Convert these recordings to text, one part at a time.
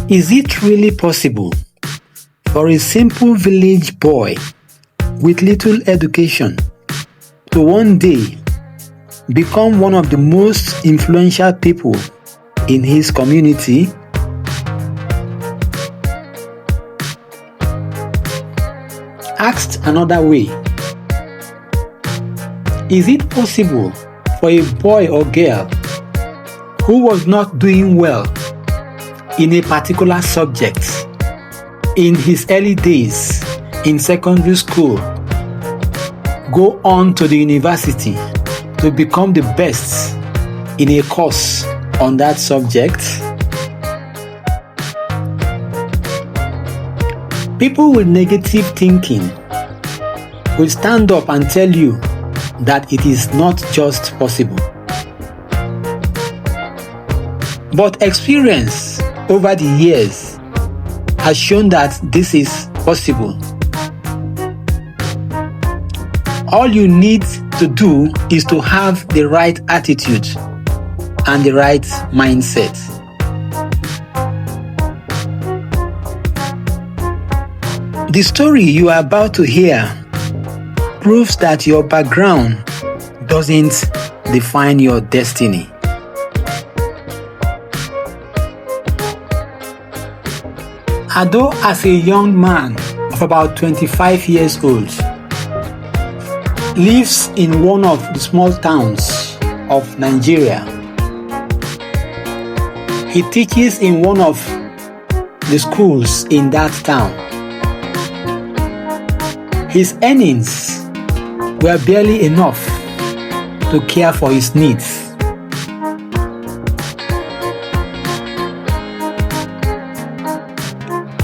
Is it really possible for a simple village boy with little education to one day become one of the most influential people in his community? Asked another way, is it possible for a boy or girl who was not doing well in a particular subject in his early days in secondary school go on to the university to become the best in a course on that subject? People with negative thinking will stand up and tell you that it is not just possible. But experience over the years has shown that this is possible. All you need to do is to have the right attitude and the right mindset. The story you are about to hear proves that your background doesn't define your destiny. Ado, as a young man of about 25 years old, lives in one of the small towns of Nigeria. He teaches in one of the schools in that town. His earnings were barely enough to care for his needs.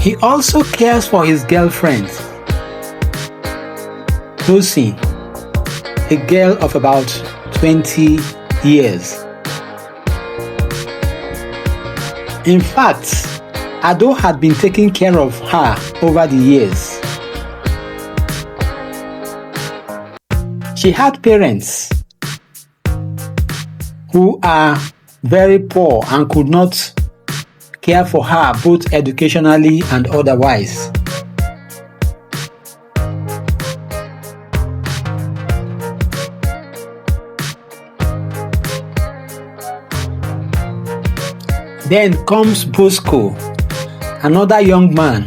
He also cares for his girlfriend, Tosin, a girl of about 20 years. In fact, Ado had been taking care of her over the years. She had parents who are very poor and could not care for her both educationally and otherwise. Then comes Bosco, another young man,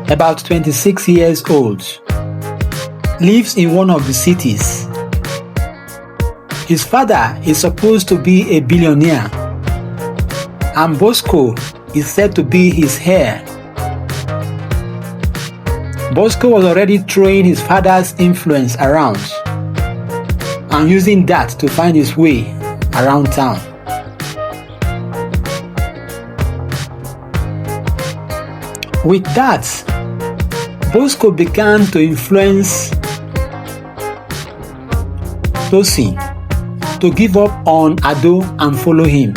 about 26 years old, lives in one of the cities. His father is supposed to be a billionaire, and Bosco is said to be his heir. Bosco was already throwing his father's influence around and using that to find his way around town. With that, Bosco began to influence Tosin to give up on Ado and follow him.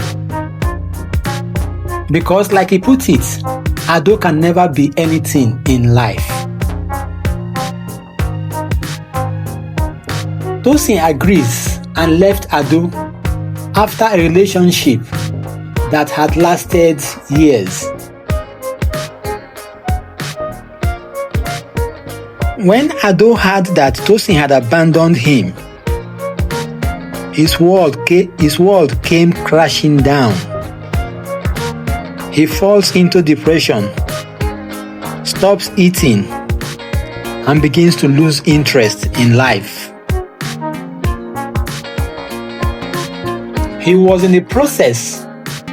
Because, like he put it, Ado can never be anything in life. Tosin agrees and left Ado after a relationship that had lasted years. When Ado heard that Tosin had abandoned him, his world came crashing down. He falls into depression, stops eating, and begins to lose interest in life. He was in the process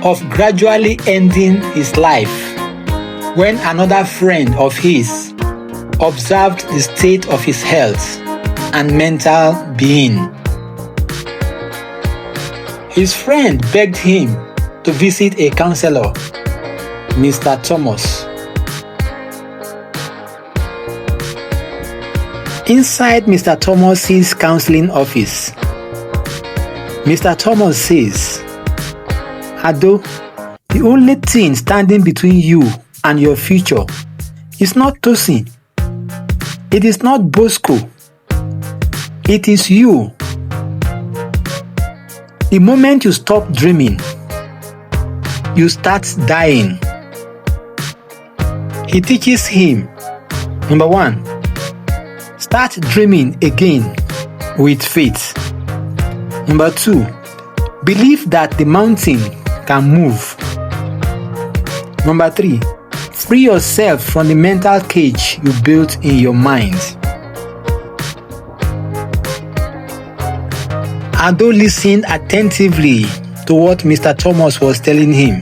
of gradually ending his life when another friend of his observed the state of his health and mental being. His friend begged him to visit a counselor, Mr. Thomas. Inside Mr. Thomas's counseling office, Mr. Thomas says, Ado, the only thing standing between you and your future is not Tosin. It is not Bosco. It is you. The moment you stop dreaming, you start dying. He teaches him, number 1, start dreaming again with faith. Number 2, believe that the mountain can move. Number 3, free yourself from the mental cage you built in your mind. Ado listened attentively to what Mr. Thomas was telling him.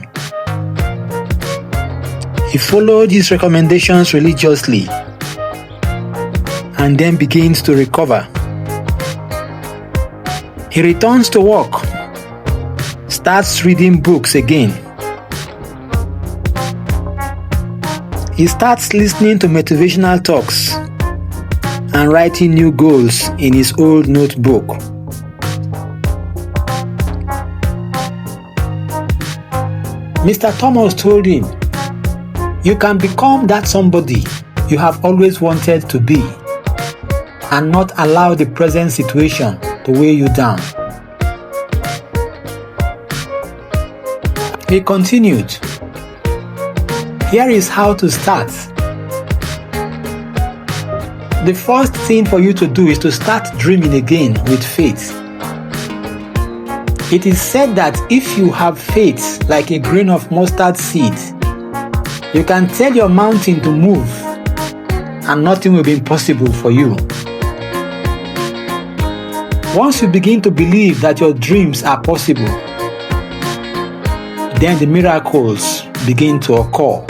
He followed his recommendations religiously and then begins to recover. He returns to work, starts reading books again. He starts listening to motivational talks and writing new goals in his old notebook. Mr. Thomas told him, "You can become that somebody you have always wanted to be and not allow the present situation to weigh you down." He continued, "Here is how to start. The first thing for you to do is to start dreaming again with faith. It is said that if you have faith like a grain of mustard seed, you can tell your mountain to move and nothing will be impossible for you. Once you begin to believe that your dreams are possible, then the miracles begin to occur.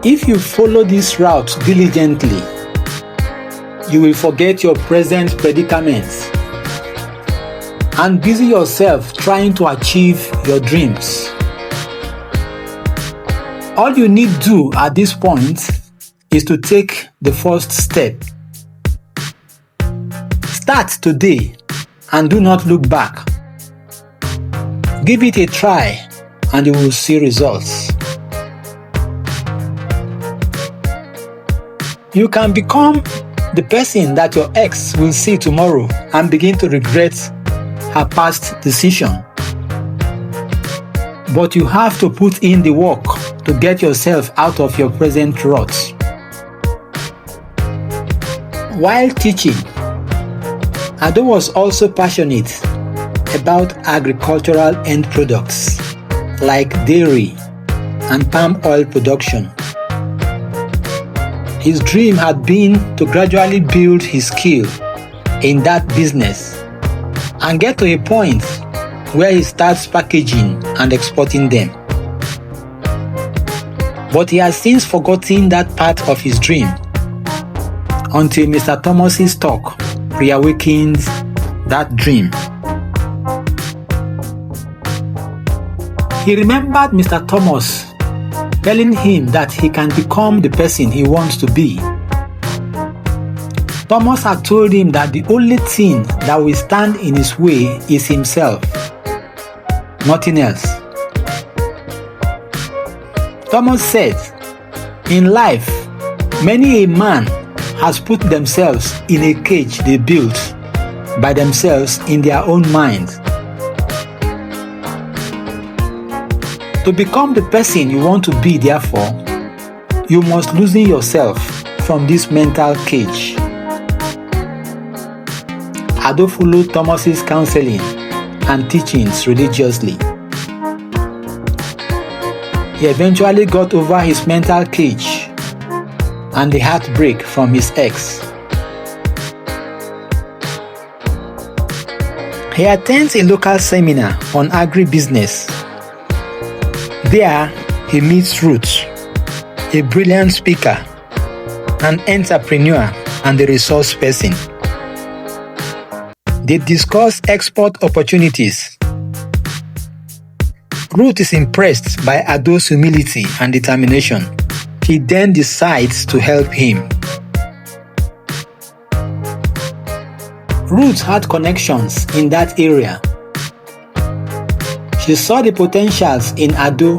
If you follow this route diligently, you will forget your present predicaments and busy yourself trying to achieve your dreams. All you need to do at this point is to take the first step. Start today and do not look back. Give it a try and you will see results. You can become the person that your ex will see tomorrow and begin to regret her past decision. But you have to put in the work to get yourself out of your present rut. While teaching, Ado was also passionate about agricultural end products like dairy and palm oil production. His dream had been to gradually build his skill in that business and get to a point where he starts packaging and exporting them. But he has since forgotten that part of his dream until Mr. Thomas's talk reawakens that dream. He remembered Mr. Thomas telling him that he can become the person he wants to be. Thomas had told him that the only thing that will stand in his way is himself, nothing else. Thomas said, "In life, many a man has put themselves in a cage they built by themselves in their own mind. To become the person you want to be, therefore, you must loosen yourself from this mental cage." Ado followed Thomas's counseling and teachings religiously. He eventually got over his mental cage and the heartbreak from his ex. He attends a local seminar on agribusiness. There, he meets Ruth, a brilliant speaker, an entrepreneur, and a resource person. They discuss export opportunities. Ruth is impressed by Ado's humility and determination. She then decides to help him. Ruth had connections in that area. She saw the potentials in Ado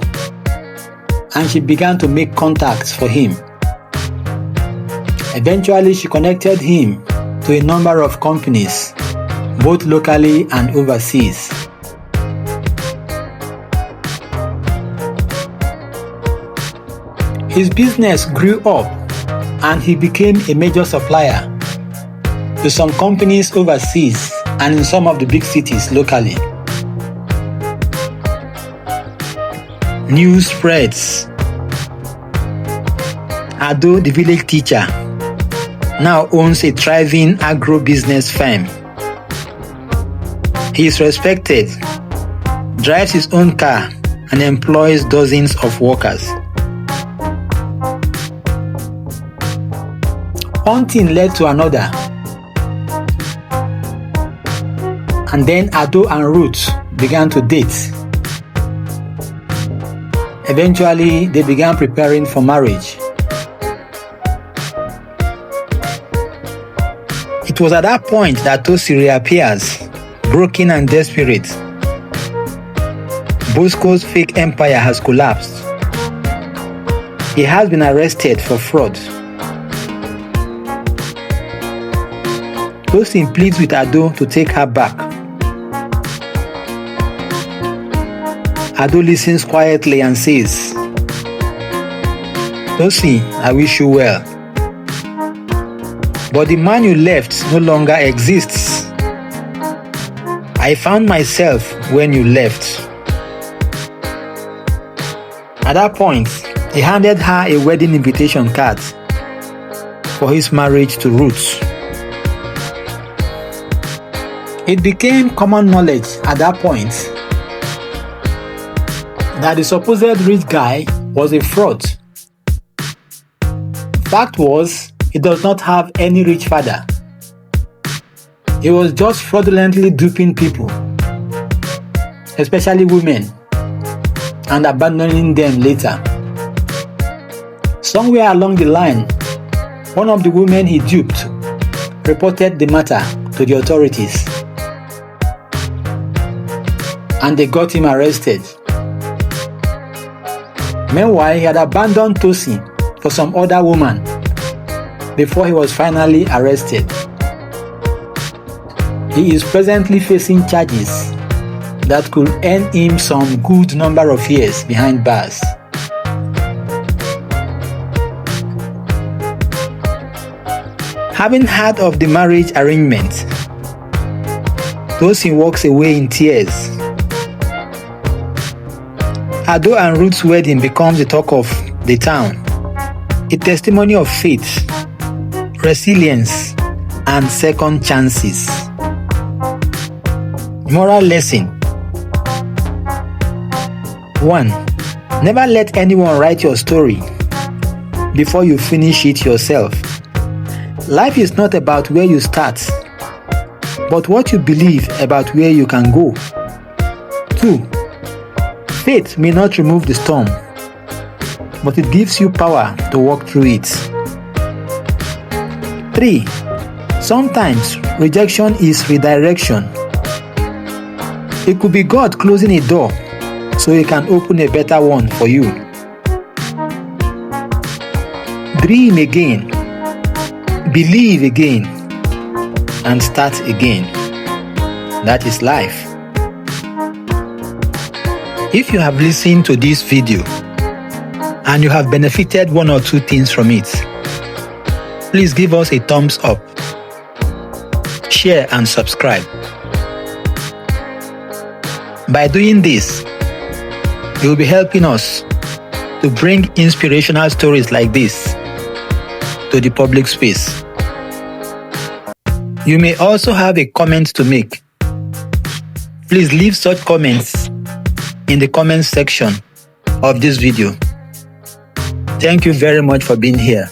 and she began to make contacts for him. Eventually, she connected him to a number of companies, both locally and overseas. His business grew up and he became a major supplier to some companies overseas and in some of the big cities locally. News spreads. Ado, the village teacher, now owns a thriving agro-business firm. He is respected, drives his own car, and employs dozens of workers. One thing led to another, and then Ado and Ruth began to date. Eventually, they began preparing for marriage. It was at that point that Tosin reappears, broken and desperate. Bosco's fake empire has collapsed. He has been arrested for fraud. Tosin pleads with Ado to take her back. Ado listens quietly and says, "Tosin, I wish you well. But the man you left no longer exists. I found myself when you left." At that point, he handed her a wedding invitation card for his marriage to Ruth. It became common knowledge at that point that the supposed rich guy was a fraud. Fact was, he does not have any rich father. He was just fraudulently duping people, especially women, and abandoning them later. Somewhere along the line, one of the women he duped reported the matter to the authorities, and they got him arrested. Meanwhile, he had abandoned Tosin for some other woman before he was finally arrested. He is presently facing charges that could earn him some good number of years behind bars. Having heard of the marriage arrangement, Tosin walks away in tears. Ado and Ruth's wedding becomes the talk of the town, a testimony of faith, resilience, and second chances. Moral lesson: 1. Never let anyone write your story before you finish it yourself. Life is not about where you start, but what you believe about where you can go. 2. Faith may not remove the storm, but it gives you power to walk through it. 3. Sometimes rejection is redirection. It could be God closing a door so He can open a better one for you. Dream again, believe again, and start again. That is life. If you have listened to this video and you have benefited one or two things from it, please give us a thumbs up, share and subscribe. By doing this, you will be helping us to bring inspirational stories like this to the public space. You may also have a comment to make. Please leave such comments in the comments section of this video. Thank you very much for being here.